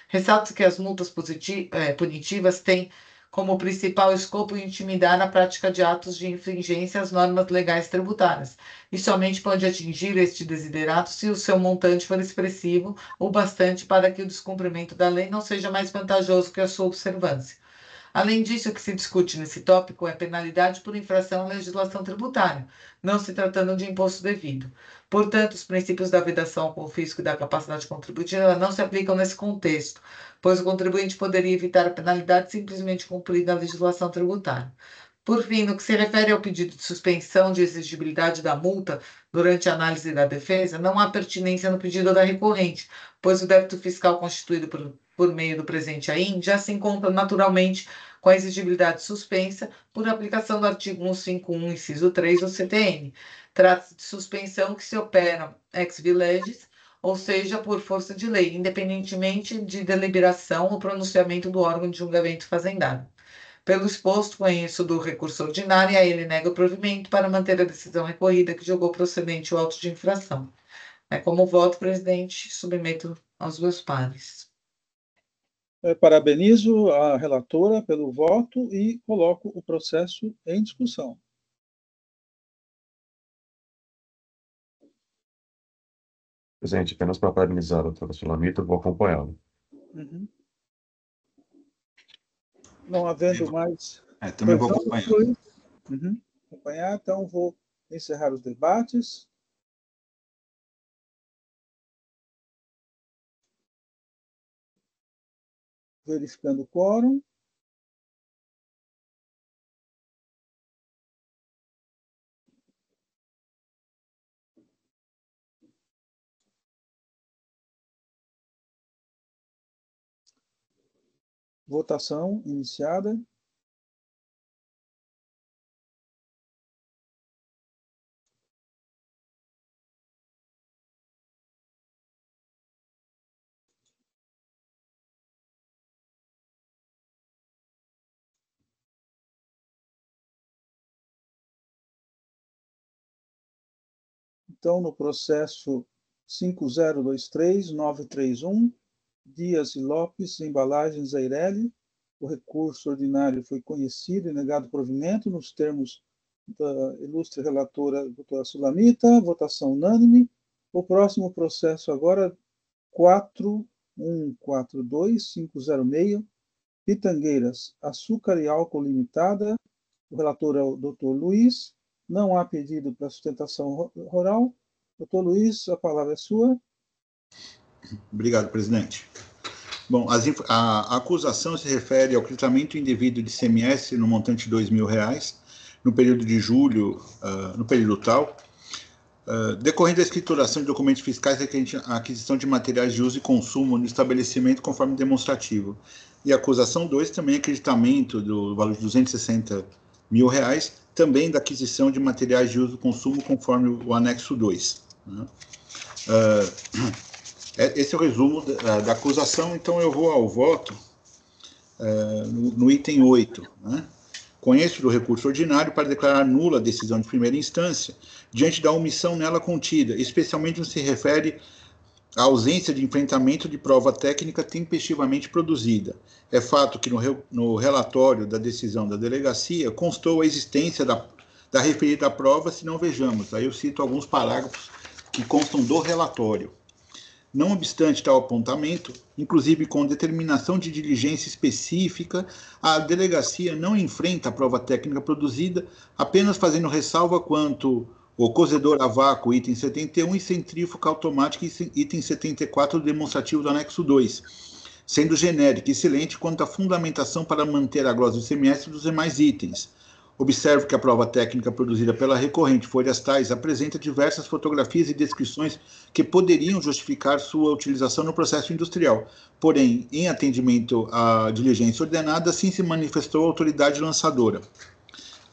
Ressalto que as multas punitivas têm como principal escopo intimidar a prática de atos de infringência às normas legais tributárias, e somente pode atingir este desiderato se o seu montante for expressivo o bastante para que o descumprimento da lei não seja mais vantajoso que a sua observância. Além disso, o que se discute nesse tópico é penalidade por infração à legislação tributária, não se tratando de imposto devido. Portanto, os princípios da vedação ao confisco e da capacidade contributiva não se aplicam nesse contexto, pois o contribuinte poderia evitar a penalidade simplesmente cumprindo a legislação tributária. Por fim, no que se refere ao pedido de suspensão de exigibilidade da multa durante a análise da defesa, não há pertinência no pedido da recorrente, pois o débito fiscal constituído por meio do presente AIN já se encontra naturalmente com a exigibilidade suspensa por aplicação do artigo 151, inciso 3 do CTN. Trata-se de suspensão que se opera ex vilegis, ou seja, por força de lei, independentemente de deliberação ou pronunciamento do órgão de julgamento fazendário. Pelo exposto, conheço do recurso ordinário e a ele nega o provimento para manter a decisão recorrida que julgou procedente o auto de infração. Como voto, presidente, submeto aos meus pares. Parabenizo a relatora pelo voto e coloco o processo em discussão. Presidente, apenas para parabenizar a doutora Sulamita, eu vou acompanhá-lo. Uhum. Não havendo mais... Também vou acompanhar. Acompanhar, então vou encerrar os debates. Verificando o quórum. Votação iniciada. Então, no processo 5023-931, Dias e Lopes, Embalagens Eireli, o recurso ordinário foi conhecido e negado provimento nos termos da ilustre relatora doutora Sulamita, votação unânime. O próximo processo agora, 4142506, Pitangueiras, Açúcar e Álcool Limitada, o relator é o doutor Luiz. Não há pedido para sustentação oral. Doutor Luiz, a palavra é sua. Obrigado, presidente. Bom, a acusação se refere ao quitamento indevido de ICMS no montante de R$2.000 no período de julho, no período tal, decorrente da escrituração de documentos fiscais requerente a aquisição de materiais de uso e consumo no estabelecimento conforme demonstrativo. E a acusação 2 também é acreditamento do valor de R$260.000, também da aquisição de materiais de uso e consumo conforme o anexo 2. Né? Esse é o resumo da acusação, então eu vou ao voto no item 8. Né? Conheço do recurso ordinário para declarar nula a decisão de primeira instância diante da omissão nela contida, especialmente no que se refere à ausência de enfrentamento de prova técnica tempestivamente produzida. É fato que no relatório da decisão da delegacia constou a existência da referida prova, se não vejamos. Aí eu cito alguns parágrafos que constam do relatório. Não obstante tal apontamento, inclusive com determinação de diligência específica, a delegacia não enfrenta a prova técnica produzida, apenas fazendo ressalva quanto o cozedor a vácuo, item 71, e centrífuga automática, item 74 do demonstrativo do anexo 2, sendo genérica e excelente quanto à fundamentação para manter a glosa do ICMS dos demais itens. Observo que a prova técnica produzida pela recorrente Folhas Tais apresenta diversas fotografias e descrições que poderiam justificar sua utilização no processo industrial. Porém, em atendimento à diligência ordenada, assim se manifestou a autoridade lançadora.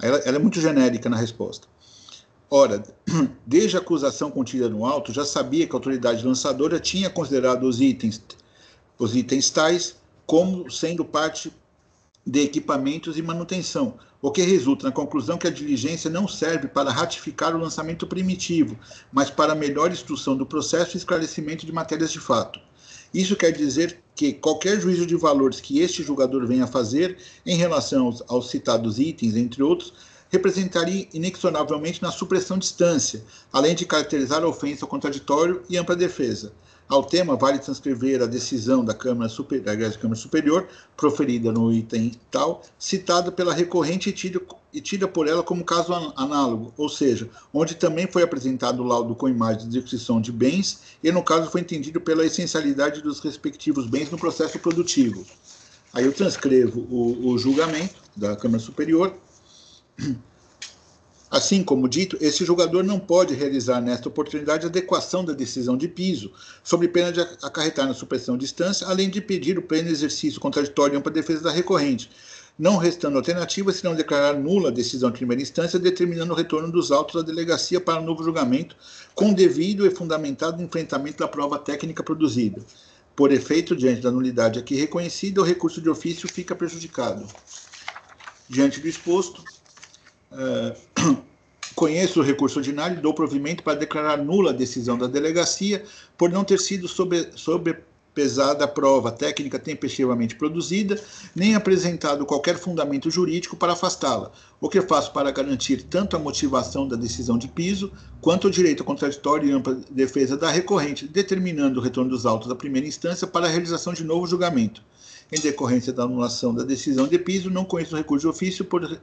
Ela é muito genérica na resposta. Ora, desde a acusação contida no auto, já sabia que a autoridade lançadora tinha considerado os itens tais como sendo parte de equipamentos e manutenção, o que resulta na conclusão que a diligência não serve para ratificar o lançamento primitivo, mas para melhor instrução do processo e esclarecimento de matérias de fato. Isso quer dizer que qualquer juízo de valores que este julgador venha a fazer em relação aos citados itens, entre outros, representaria inexoravelmente na supressão de instância, além de caracterizar a ofensa ao contraditório e ampla defesa. Ao tema, vale transcrever a decisão da Câmara Superior, proferida no item tal, citada pela recorrente e tida por ela como caso análogo, ou seja, onde também foi apresentado o laudo com imagem de descrição de bens e, no caso, foi entendido pela essencialidade dos respectivos bens no processo produtivo. Aí eu transcrevo o julgamento da Câmara Superior. Assim como dito, esse julgador não pode realizar nesta oportunidade a adequação da decisão de piso, sob pena de acarretar na supressão de instância, além de pedir o pleno exercício contraditório e ampla defesa da recorrente, não restando alternativa senão declarar nula a decisão de primeira instância, determinando o retorno dos autos à delegacia para novo julgamento, com devido e fundamentado enfrentamento da prova técnica produzida. Por efeito, diante da nulidade aqui reconhecida, o recurso de ofício fica prejudicado. Diante do exposto, conheço o recurso ordinário e dou provimento para declarar nula a decisão da delegacia por não ter sido sobrepesada a prova técnica tempestivamente produzida, nem apresentado qualquer fundamento jurídico para afastá-la, o que faço para garantir tanto a motivação da decisão de piso, quanto o direito contraditório e ampla defesa da recorrente, determinando o retorno dos autos da primeira instância para a realização de novo julgamento. Em decorrência da anulação da decisão de piso, não conheço o recurso de ofício por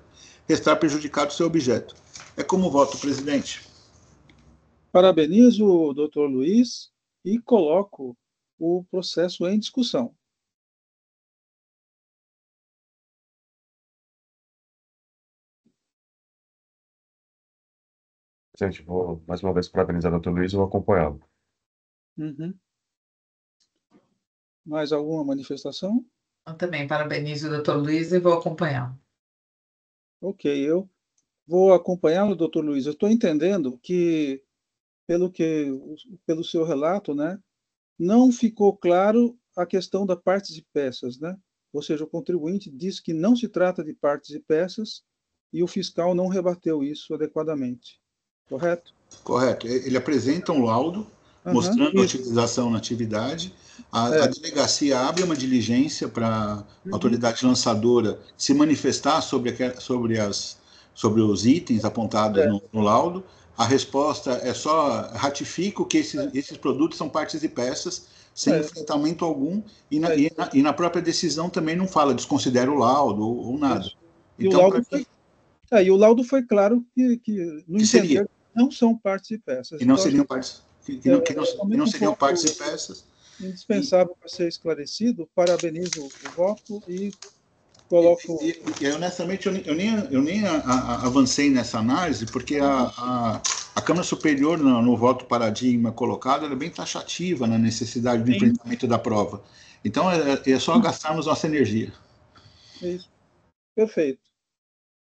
restar prejudicado seu objeto. É como voto, presidente. Parabenizo o doutor Luiz e coloco o processo em discussão. Gente, vou mais uma vez parabenizar o doutor Luiz e vou acompanhá-lo. Mais alguma manifestação? Eu também parabenizo o doutor Luiz e vou acompanhar. Ok, eu vou acompanhá-lo, doutor Luiz. Eu estou entendendo que, pelo seu relato, né, não ficou claro a questão da partes e peças, né? Ou seja, o contribuinte diz que não se trata de partes e peças e o fiscal não rebateu isso adequadamente. Correto? Correto. Ele apresenta um laudo Aham, mostrando a isso. utilização na atividade. A É. delegacia abre uma diligência para a Uhum. autoridade lançadora se manifestar sobre os itens apontados É, no laudo. A resposta é só ratifico que esses produtos são partes e peças, sem é, enfrentamento algum, é isso. e na própria decisão também não fala, desconsidera o laudo ou nada. Isso. E o Então, laudo para mim, e o laudo foi claro que no que seria, entender, não são partes e peças. que não Então, acho seriam partes, que é que realmente não um seriam partes ponto e peças. E, indispensável para ser esclarecido. Parabenizo o voto e e, coloco. e honestamente, eu nem avancei nessa análise, porque a Câmara Superior, no voto paradigma colocado, ela é bem taxativa na necessidade do Sim, enfrentamento da prova. Então, é só gastarmos nossa energia. é isso. Perfeito.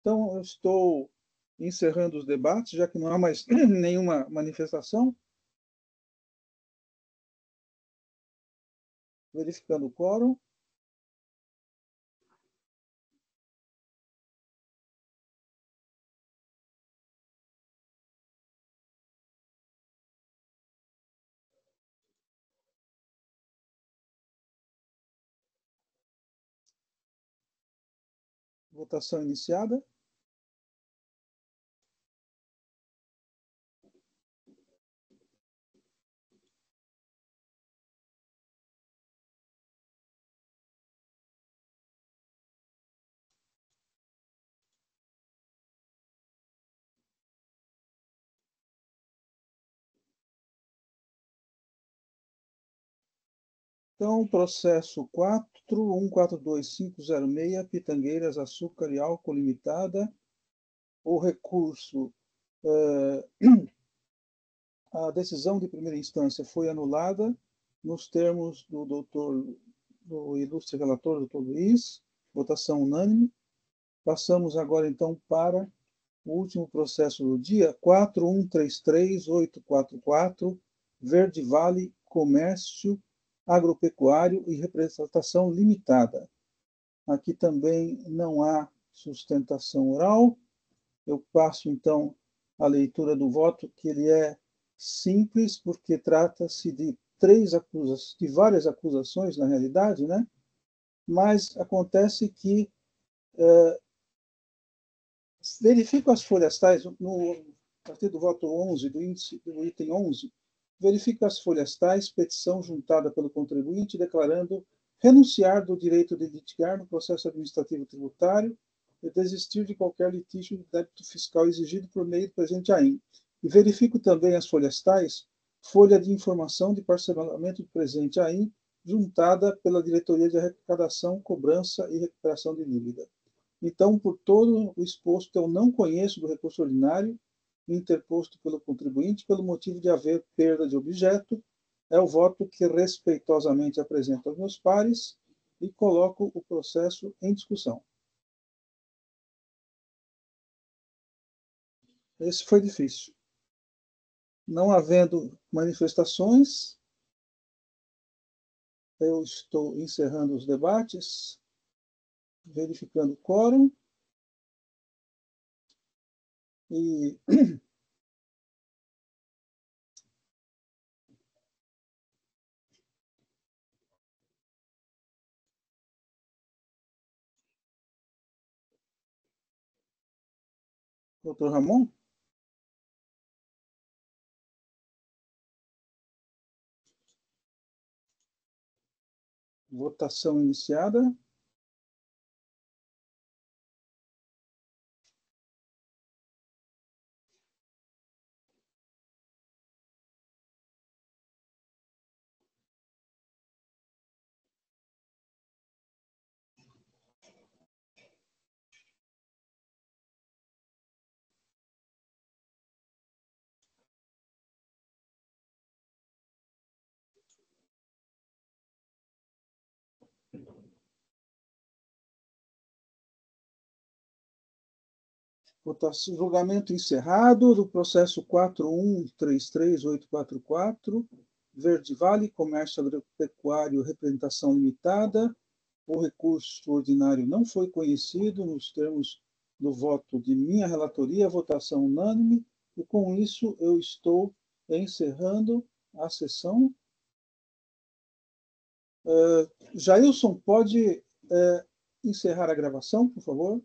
Então, eu estou encerrando os debates, já que não há mais nenhuma manifestação, verificando o quórum. Votação iniciada. Então, processo 4142506, Pitangueiras, Açúcar e Álcool Limitada. O recurso, a decisão de primeira instância foi anulada nos termos do ilustre relator, doutor Luiz, votação unânime. Passamos agora, então, para o último processo do dia, 4133844, Verde Vale Comércio Agropecuário e Representação Limitada. Aqui também não há sustentação oral. Eu passo, então, a leitura do voto, que ele é simples, porque trata-se de várias acusações, na realidade, né? Mas acontece que verifico as folhas tais, a partir do voto 11, do item 11, verifico as folhas tais, petição juntada pelo contribuinte declarando renunciar do direito de litigar no processo administrativo tributário e desistir de qualquer litígio de débito fiscal exigido por meio do presente AIM. E verifico também as folhas tais, folha de informação de parcelamento do presente AIM, juntada pela Diretoria de Arrecadação, Cobrança e Recuperação de Dívida. Então, por todo o exposto, eu não conheço do recurso ordinário interposto pelo contribuinte pelo motivo de haver perda de objeto. É o voto que respeitosamente apresento aos meus pares e coloco o processo em discussão. Esse foi difícil. Não havendo manifestações, eu estou encerrando os debates, verificando o quórum e doutor Ramon, votação iniciada. Votação, julgamento encerrado do processo 4133844, Verde Vale, Comércio Agropecuário, Representação Limitada. O recurso ordinário não foi conhecido nos termos do voto de minha relatoria, votação unânime, e com isso eu estou encerrando a sessão. Jailson, pode encerrar a gravação, por favor?